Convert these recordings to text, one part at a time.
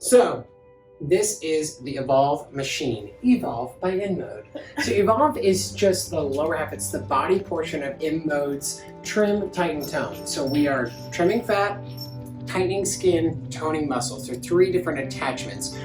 So this is the Evolve machine, Evolve by InMode. So Evolve is just the lower half, it's the body portion of InMode's Trim, Tighten, Tone. So we are trimming fat, tightening skin, toning muscles. There are three different attachments.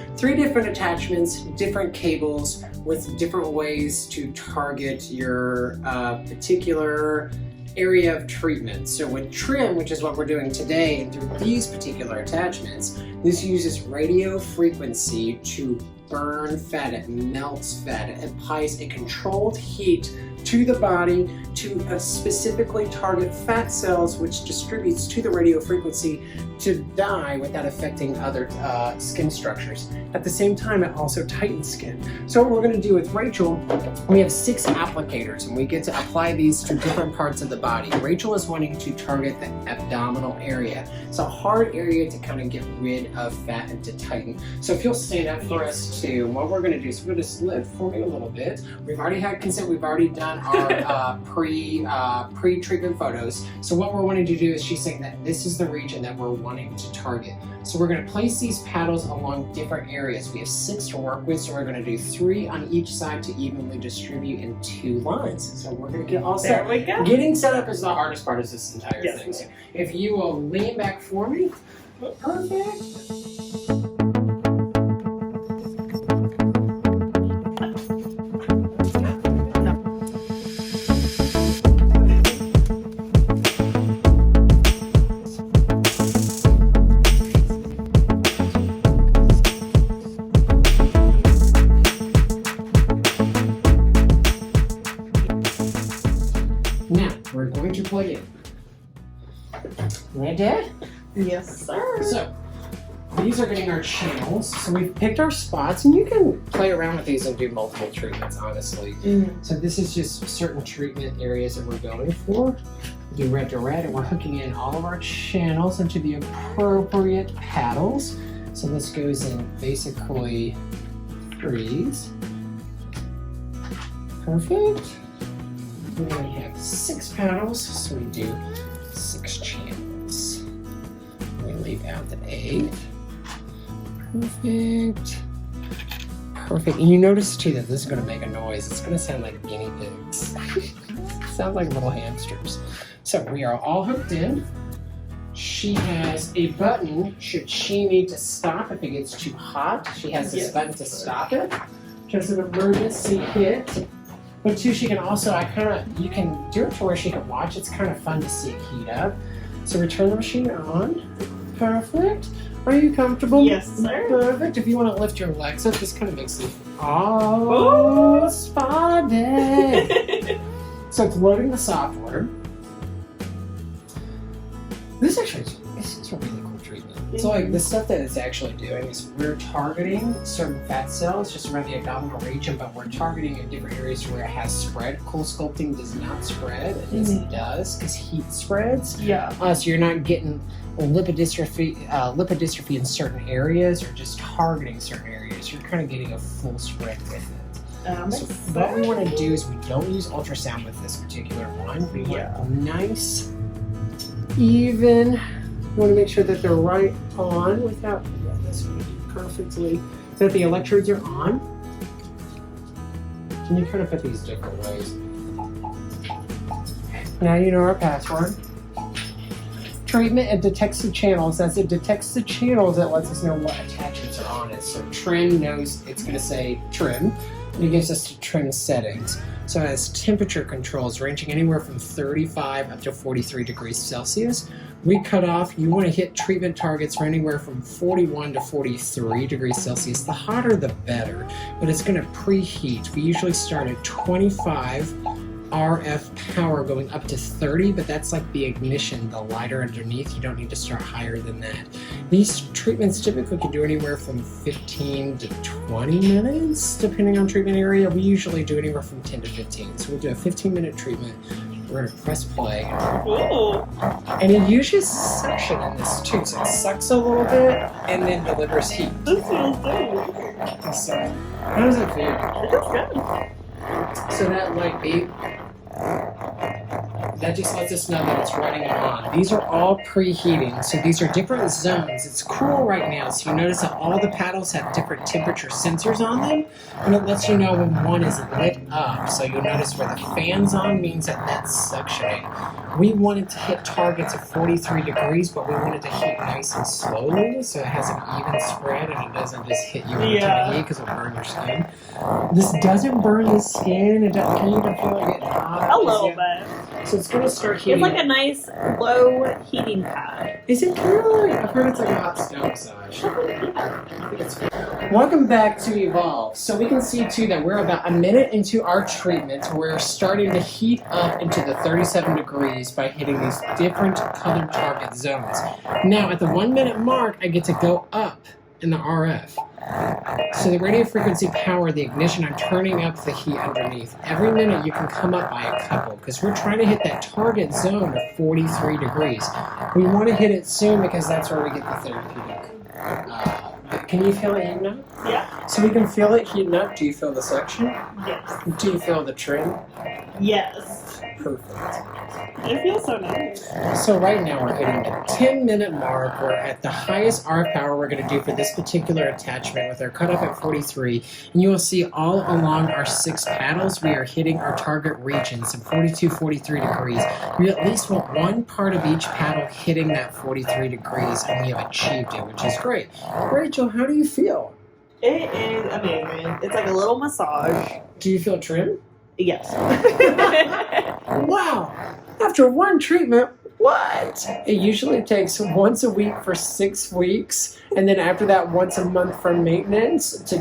Different cables with different ways to target your particular area of treatment. So with trim, which is what we're doing today, and through these particular attachments, this uses radio frequency to burn fat, it melts fat, it applies a controlled heat to the body to specifically target fat cells, which distributes to the radio frequency to die without affecting other skin structures. At the same time, it also tightens skin. So what we're going to do with Rachel, we have 6 applicators and we get to apply these to different parts of the body. Rachel is wanting to target the abdominal area. It's a hard area to kind of get rid of fat and to tighten. So if you'll stand up for us too, what we're going to do is we're going to slip for me a little bit. We've already had consent, we've already done our pre-treatment photos. So what we're wanting to do is she's saying that this is the region that we're wanting to target. So we're going to place these paddles along different areas. We have 6 to work with, so we're going to do 3 on each side to evenly distribute in 2 lines. So we're going to get all set. There we go. Getting set up is the hardest part of this entire thing. So if you will lean back for me. Perfect. Now, we're going to plug in. Ready, Dad? Yes, sir. So, these are getting our channels. So we've picked our spots, and you can play around with these and do multiple treatments, honestly. So this is just certain treatment areas that we're going for. We do red to red, and we're hooking in all of our channels into the appropriate paddles. So this goes in basically 3s. Perfect. We only have 6 paddles, so we do 6 channels. We leave out the 8th. Perfect. Perfect. And you notice too that this is going to make a noise. It's going to sound like guinea pigs. Sounds like little hamsters. So we are all hooked in. She has a button should she need to stop if it gets too hot. She has this button to stop it. Just an emergency hit. But too, she can also, you can do it to where she can watch. It's kind of fun to see it heat up. So we turn the machine on. Perfect. Are you comfortable? Yes, sir. Perfect. If you want to lift your legs up, this kind of makes it, spotted. So it's loading the software. This is a really cool treatment. So like the stuff that it's actually doing is we're targeting certain fat cells just around the abdominal region, but we're targeting in different areas where it has spread. Cool sculpting does not spread, and this does because heat spreads. Yeah. So you're not getting lipodystrophy in certain areas or just targeting certain areas. You're kind of getting a full spread with it. So what we want to do is we don't use ultrasound with this particular one. We want nice, even. You want to make sure that they're right on without, this would be perfectly, so that the electrodes are on. And you kind of put these different ways. Now you know our password. Treatment, it detects the channels. As it detects the channels, it lets us know what attachments are on it. So trim knows it's going to say trim, and it gives us the trim settings. So it has temperature controls ranging anywhere from 35 up to 43 degrees Celsius. We cut off, you want to hit treatment targets for anywhere from 41 to 43 degrees Celsius. The hotter the better, but it's going to preheat. We usually start at 25 RF power going up to 30, but that's like the ignition, the lighter underneath. You don't need to start higher than that. These treatments typically can do anywhere from 15 to 20 minutes, depending on treatment area. We usually do anywhere from 10 to 15. So we'll do a 15-minute treatment. We're going to press play. Cool. And it uses suction in this too, so it sucks a little bit and then delivers heat. This feels good. So, how does it feel? It's good. So that light beep that just lets us know that it's running on. These are all preheating, so these are different zones. It's cool right now, so you notice that all the paddles have different temperature sensors on them, and it lets you know when one is lit up. So you'll notice where the fan's on means that that's suctioning. We wanted to hit targets of 43 degrees, but we wanted to heat nice and slowly, so it has an even spread and it doesn't just hit you in a ton of heat because it'll burn your skin. This doesn't burn the skin. It doesn't, can you even feel it getting hot? A little bit. So it's going to start heating. It's like a nice low heating pad. Is it really? I've heard it's like a hot stone massage. Welcome back to Evolve. So we can see too that we're about a minute into our treatment. We're starting to heat up into the 37 degrees by hitting these different colored target zones. Now at the 1 minute mark, I get to go up in the RF. So the radio frequency power, the ignition, I'm turning up the heat underneath. Every minute you can come up by a couple because we're trying to hit that target zone of 43 degrees. We want to hit it soon because that's where we get the therapeutic. Can you feel it heating up? Yeah. So we can feel it heating up. Do you feel the suction? Yes. Do you feel the trim? Yes. Perfect. It feels so nice. So right now we're hitting the 10-minute mark. We're at the highest RF power we're going to do for this particular attachment with our cutoff at 43. And you will see all along our 6 paddles, we are hitting our target regions of 42, 43 degrees. We at least want one part of each paddle hitting that 43 degrees, and we have achieved it, which is great. Rachel, how do you feel? It is amazing. It's like a little massage. Do you feel trim? Yes. Wow! After one treatment, what? It usually takes once a week for 6 weeks, and then after that, once a month for maintenance to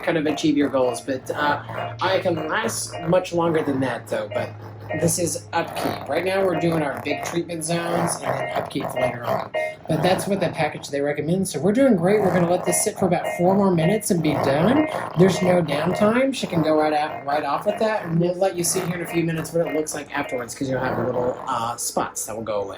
kind of achieve your goals. But I can last much longer than that, though. But this is upkeep. Right now, we're doing our big treatment zones and then upkeep later on. But that's what the package they recommend. So we're doing great. We're going to let this sit for about 4 more minutes and be done. There's no downtime. She can go right off with that, and we'll let you see here in a few minutes what it looks like afterwards because you'll have little spots that will go away.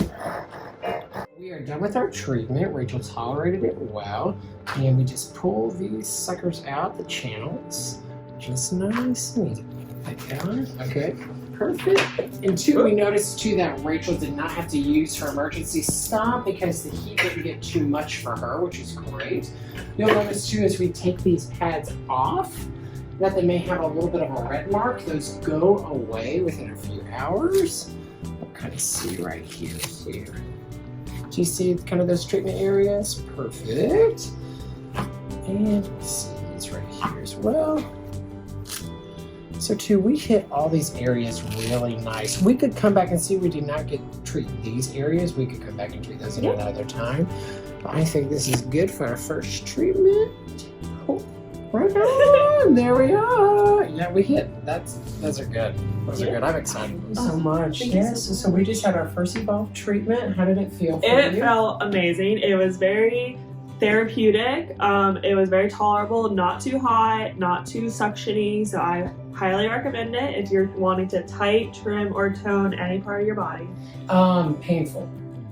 We are done with our treatment. Rachel tolerated it well, and we just pull these suckers out the channels, just nice and easy. Okay. Perfect. And 2, we noticed too that Rachel did not have to use her emergency stop because the heat didn't get too much for her, which is great. You'll notice too as we take these pads off that they may have a little bit of a red mark. Those go away within a few hours. We'll kind of see right here. Do you see kind of those treatment areas? Perfect. And we'll see these right here as well. So too, we hit all these areas really nice. We could come back and see we did not treat these areas. We could come back and treat those at another time. But I think this is good for our first treatment. Oh, right on, there we are. Yeah, we hit. Those are good. Those are good. I'm excited so much. Yes. So we just had our first Evolve treatment. How did it feel for you? It felt amazing. It was very therapeutic. It was very tolerable, not too hot, not too suctiony, so I highly recommend it if you're wanting to tight, trim, or tone any part of your body. Painful?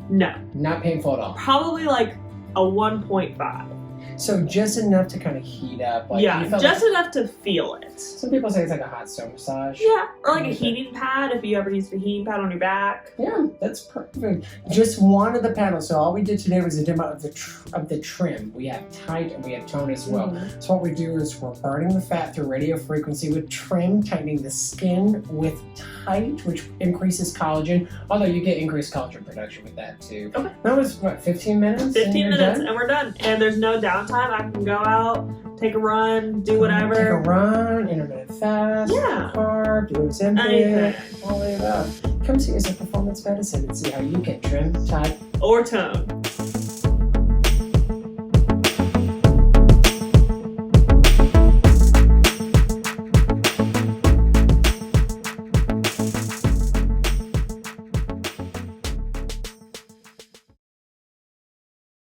No. Not painful at all? Probably like a 1.5. So just enough to kind of heat up. Like, yeah, just enough to feel it. Some people say it's like a hot stone massage. Yeah, or like a heating pad if you ever used a heating pad on your back. Yeah, that's perfect. Just one of the paddles. So all we did today was a demo of the trim. We have tight and we have tone as well. Mm-hmm. So what we do is we're burning the fat through radio frequency with trim, tightening the skin with tight, which increases collagen. Although you get increased collagen production with that too. Okay. That was what, 15 minutes? 15 minutes and we're done. And there's no downtime. I can go out, take a run, do whatever. Take a run, intermittent fast, carb, do Ozempic, all the above. Come see us at Performance Medicine and see how you get trim, tight, or tone.